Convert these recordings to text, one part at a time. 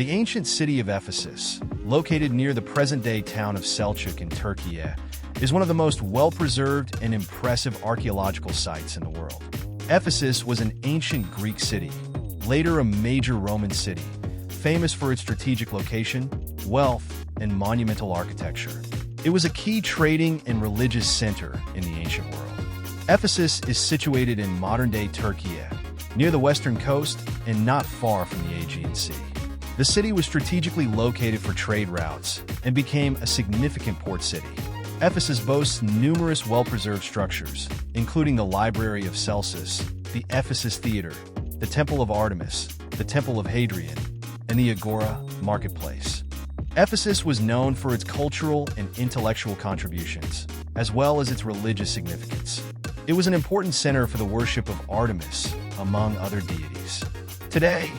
The ancient city of Ephesus, located near the present-day town of Selçuk in Türkiye, is one of the most well-preserved and impressive archaeological sites in the world. Ephesus was an ancient Greek city, later a major Roman city, famous for its strategic location, wealth, and monumental architecture. It was a key trading and religious center in the ancient world. Ephesus is situated in modern-day Türkiye, near the western coast and not far from the Aegean Sea. The city was strategically located for trade routes and became a significant port city. Ephesus boasts numerous well-preserved structures, including the Library of Celsus, the Ephesus Theater, the Temple of Artemis, the Temple of Hadrian, and the Agora marketplace. Ephesus was known for its cultural and intellectual contributions, as well as its religious significance. It was an important center for the worship of Artemis, among other deities. Today,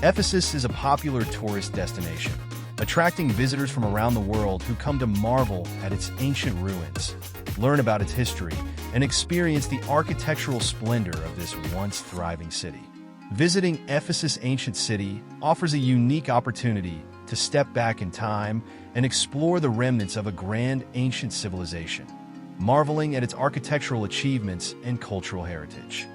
Ephesus is a popular tourist destination, attracting visitors from around the world who come to marvel at its ancient ruins, learn about its history, and experience the architectural splendor of this once thriving city. Visiting Ephesus' ancient city offers a unique opportunity to step back in time and explore the remnants of a grand ancient civilization, marveling at its architectural achievements and cultural heritage.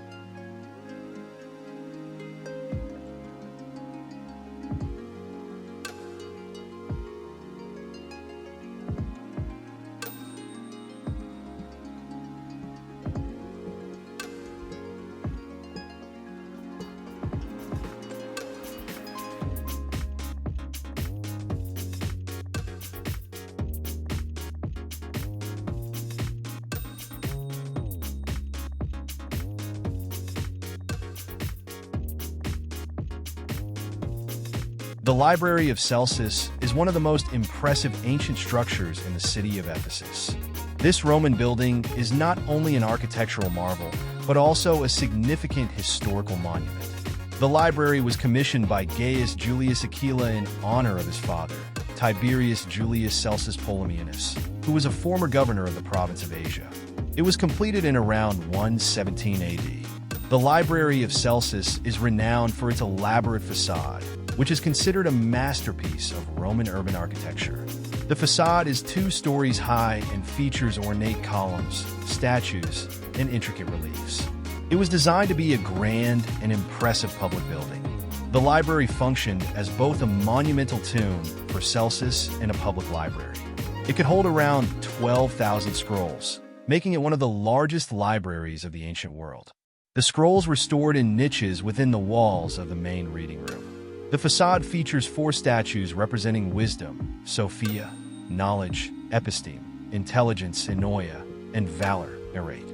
The Library of Celsus is one of the most impressive ancient structures in the city of Ephesus. This Roman building is not only an architectural marvel, but also a significant historical monument. The library was commissioned by Gaius Julius Aquila in honor of his father, Tiberius Julius Celsus Polemaeanus, who was a former governor of the province of Asia. It was completed in around 117 AD. The Library of Celsus is renowned for its elaborate facade, which is considered a masterpiece of Roman urban architecture. The facade is 2 stories high and features ornate columns, statues, and intricate reliefs. It was designed to be a grand and impressive public building. The library functioned as both a monumental tomb for Celsus and a public library. It could hold around 12,000 scrolls, making it one of the largest libraries of the ancient world. The scrolls were stored in niches within the walls of the main reading room. The facade features 4 statues representing wisdom, Sophia, knowledge, episteme, intelligence, enoia, and valor, errate.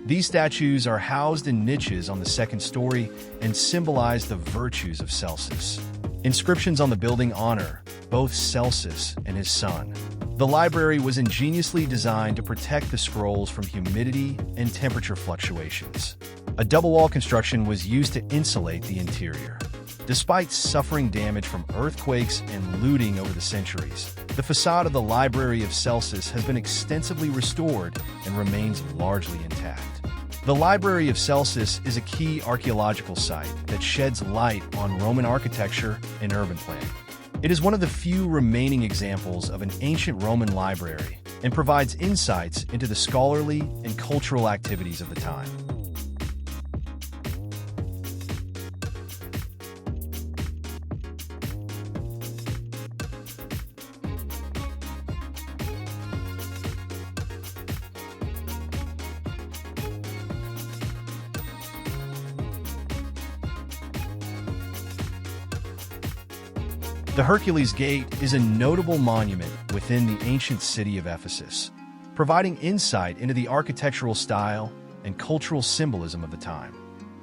These statues are housed in niches on the 2nd story and symbolize the virtues of Celsus. Inscriptions on the building honor both Celsus and his son. The library was ingeniously designed to protect the scrolls from humidity and temperature fluctuations. A double-wall construction was used to insulate the interior. Despite suffering damage from earthquakes and looting over the centuries, the facade of the Library of Celsus has been extensively restored and remains largely intact. The Library of Celsus is a key archaeological site that sheds light on Roman architecture and urban planning. It is one of the few remaining examples of an ancient Roman library and provides insights into the scholarly and cultural activities of the time. The Hercules Gate is a notable monument within the ancient city of Ephesus, providing insight into the architectural style and cultural symbolism of the time.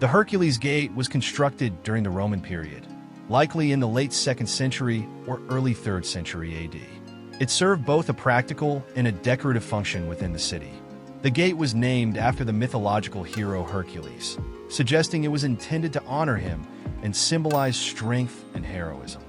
The Hercules Gate was constructed during the Roman period, likely in the late 2nd century or early 3rd century AD. It served both a practical and a decorative function within the city. The gate was named after the mythological hero Hercules, suggesting it was intended to honor him and symbolize strength and heroism.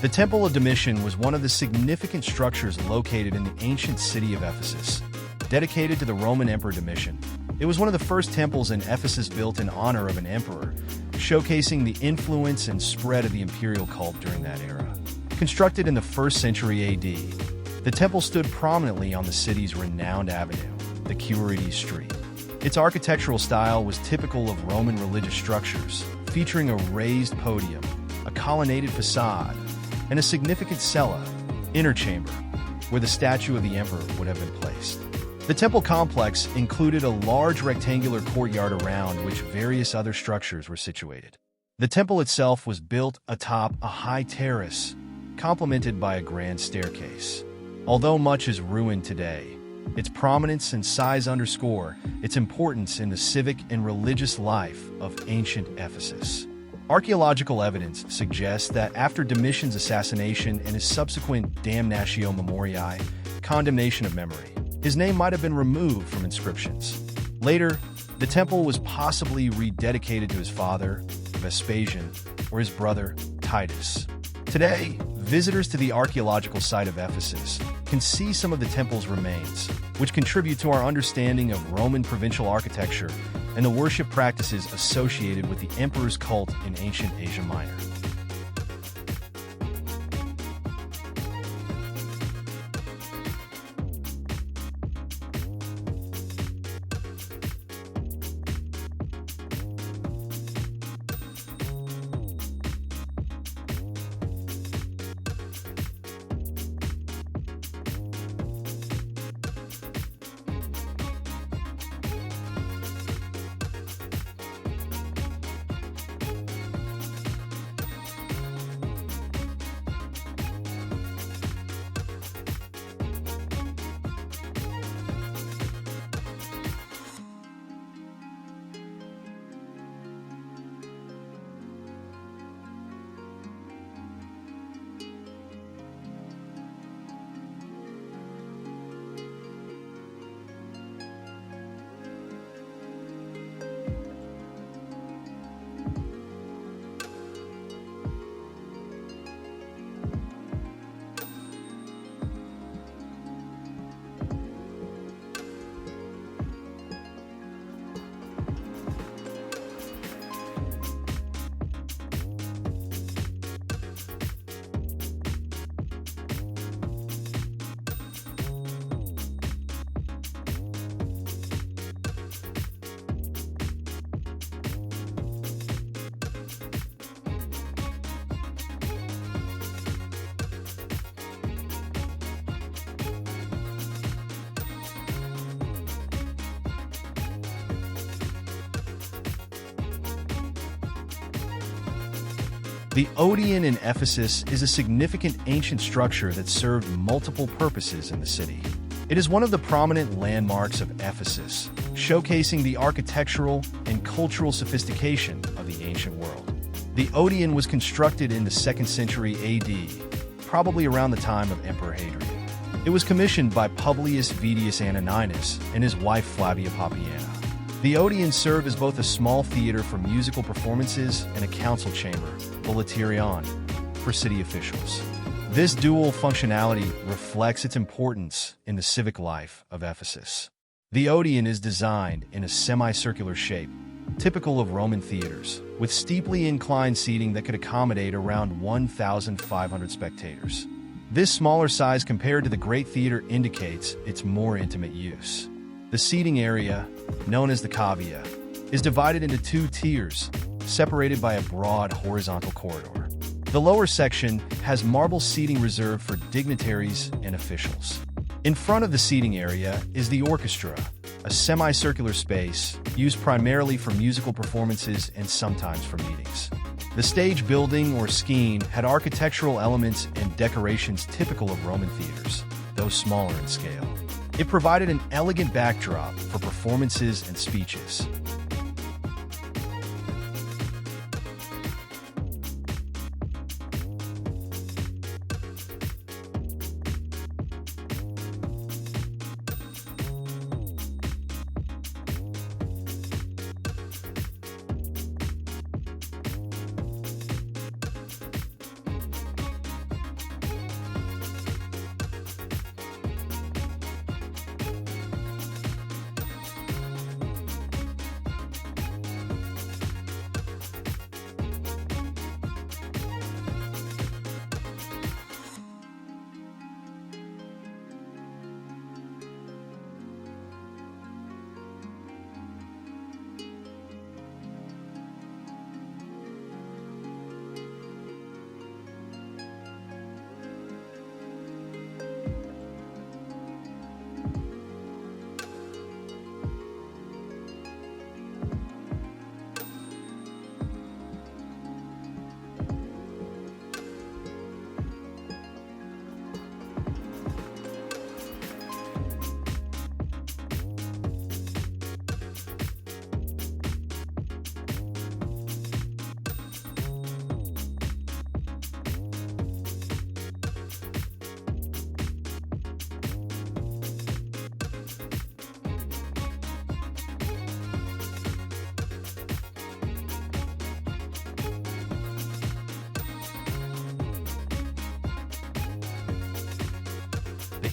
The Temple of Domitian was one of the significant structures located in the ancient city of Ephesus, dedicated to the Roman Emperor Domitian. It was one of the first temples in Ephesus built in honor of an emperor, showcasing the influence and spread of the imperial cult during that era. Constructed in the 1st century AD, the temple stood prominently on the city's renowned avenue, the Quirites Street. Its architectural style was typical of Roman religious structures, featuring a raised podium, a colonnaded facade, and a significant cella, inner chamber, where the statue of the emperor would have been placed. The temple complex included a large rectangular courtyard around which various other structures were situated. The temple itself was built atop a high terrace, complemented by a grand staircase. Although much is ruined today, its prominence and size underscore its importance in the civic and religious life of ancient Ephesus. Archaeological evidence suggests that after Domitian's assassination and his subsequent damnatio memoriae, condemnation of memory, his name might have been removed from inscriptions. Later, the temple was possibly rededicated to his father, Vespasian, or his brother, Titus. Today, visitors to the archaeological site of Ephesus can see some of the temple's remains, which contribute to our understanding of Roman provincial architecture and the worship practices associated with the emperor's cult in ancient Asia Minor. The Odeon in Ephesus is a significant ancient structure that served multiple purposes in the city. It is one of the prominent landmarks of Ephesus, showcasing the architectural and cultural sophistication of the ancient world. The Odeon was constructed in the 2nd century AD, probably around the time of Emperor Hadrian. It was commissioned by Publius Vedius Antoninus and his wife Flavia Papiana. The Odeon served as both a small theater for musical performances and a council chamber, Volaterion, for city officials. This dual functionality reflects its importance in the civic life of Ephesus. The Odeon is designed in a semicircular shape, typical of Roman theaters, with steeply inclined seating that could accommodate around 1,500 spectators. This smaller size compared to the Great Theater indicates its more intimate use. The seating area, known as the cavea, is divided into 2 tiers, separated by a broad horizontal corridor. The lower section has marble seating reserved for dignitaries and officials. In front of the seating area is the orchestra, a semicircular space used primarily for musical performances and sometimes for meetings. The stage building or scheme had architectural elements and decorations typical of Roman theaters, though smaller in scale. It provided an elegant backdrop for performances and speeches.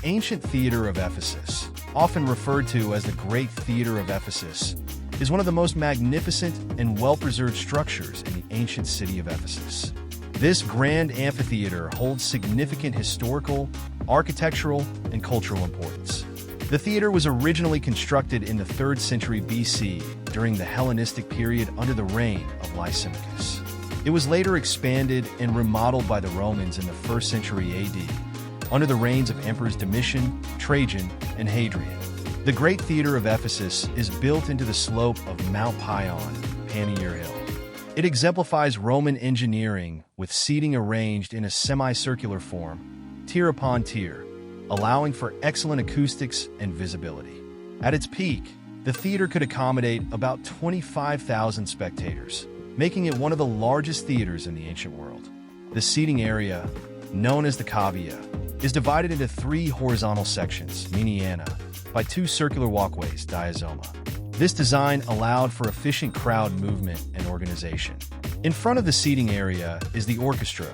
The ancient theater of Ephesus, often referred to as the Great Theater of Ephesus, is one of the most magnificent and well-preserved structures in the ancient city of Ephesus. This grand amphitheater holds significant historical, architectural, and cultural importance. The theater was originally constructed in the 3rd century BC during the Hellenistic period under the reign of Lysimachus. It was later expanded and remodeled by the Romans in the 1st century AD under the reigns of Emperors Domitian, Trajan, and Hadrian. The Great Theater of Ephesus is built into the slope of Mount Pion, Pannier Hill. It exemplifies Roman engineering with seating arranged in a semicircular form, tier upon tier, allowing for excellent acoustics and visibility. At its peak, the theater could accommodate about 25,000 spectators, making it one of the largest theaters in the ancient world. The seating area, known as the cavea, is divided into 3 horizontal sections, miniana, by 2 circular walkways, diazoma. This design allowed for efficient crowd movement and organization. In front of the seating area is the orchestra,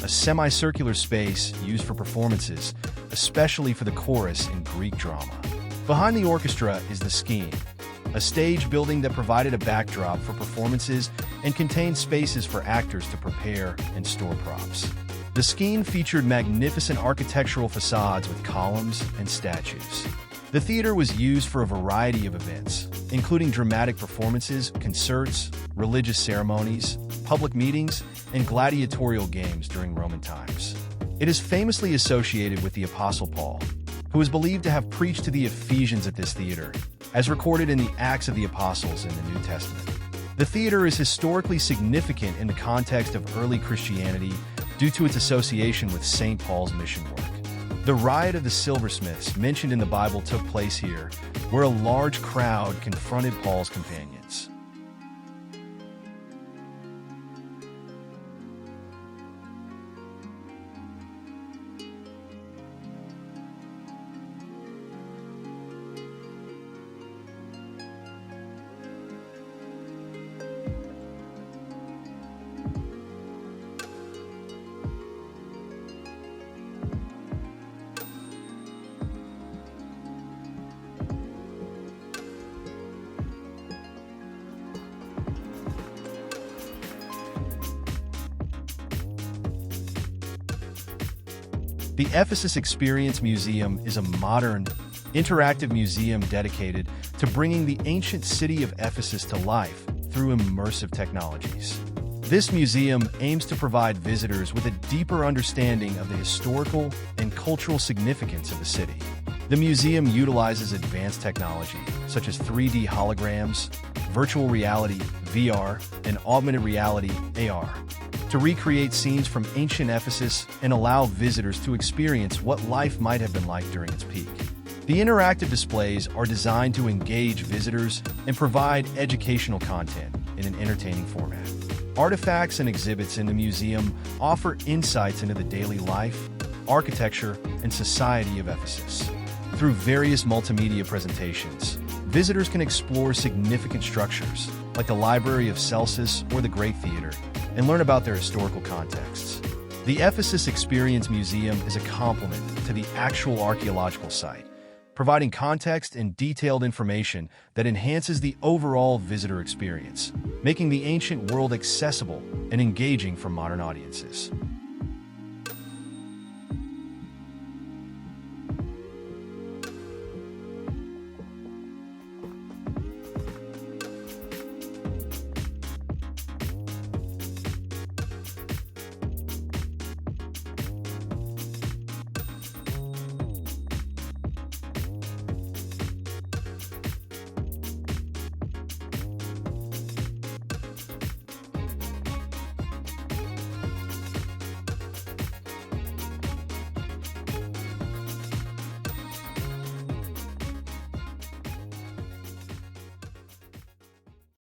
a semicircular space used for performances, especially for the chorus in Greek drama. Behind the orchestra is the skene, a stage building that provided a backdrop for performances and contained spaces for actors to prepare and store props. The skene featured magnificent architectural facades with columns and statues. The theater was used for a variety of events, including dramatic performances, concerts, religious ceremonies, public meetings, and gladiatorial games during Roman times. It is famously associated with the Apostle Paul, who is believed to have preached to the Ephesians at this theater, as recorded in the Acts of the Apostles in the New Testament. The theater is historically significant in the context of early Christianity due to its association with St. Paul's mission work. The riot of the silversmiths mentioned in the Bible took place here, where a large crowd confronted Paul's companions. The Ephesus Experience Museum is a modern, interactive museum dedicated to bringing the ancient city of Ephesus to life through immersive technologies. This museum aims to provide visitors with a deeper understanding of the historical and cultural significance of the city. The museum utilizes advanced technology, such as 3D holograms, virtual reality, VR, and augmented reality, AR, to recreate scenes from ancient Ephesus and allow visitors to experience what life might have been like during its peak. The interactive displays are designed to engage visitors and provide educational content in an entertaining format. Artifacts and exhibits in the museum offer insights into the daily life, architecture, and society of Ephesus. Through various multimedia presentations, visitors can explore significant structures, like the Library of Celsus or the Great Theater, and learn about their historical contexts. The Ephesus Experience Museum is a complement to the actual archaeological site, providing context and detailed information that enhances the overall visitor experience, making the ancient world accessible and engaging for modern audiences.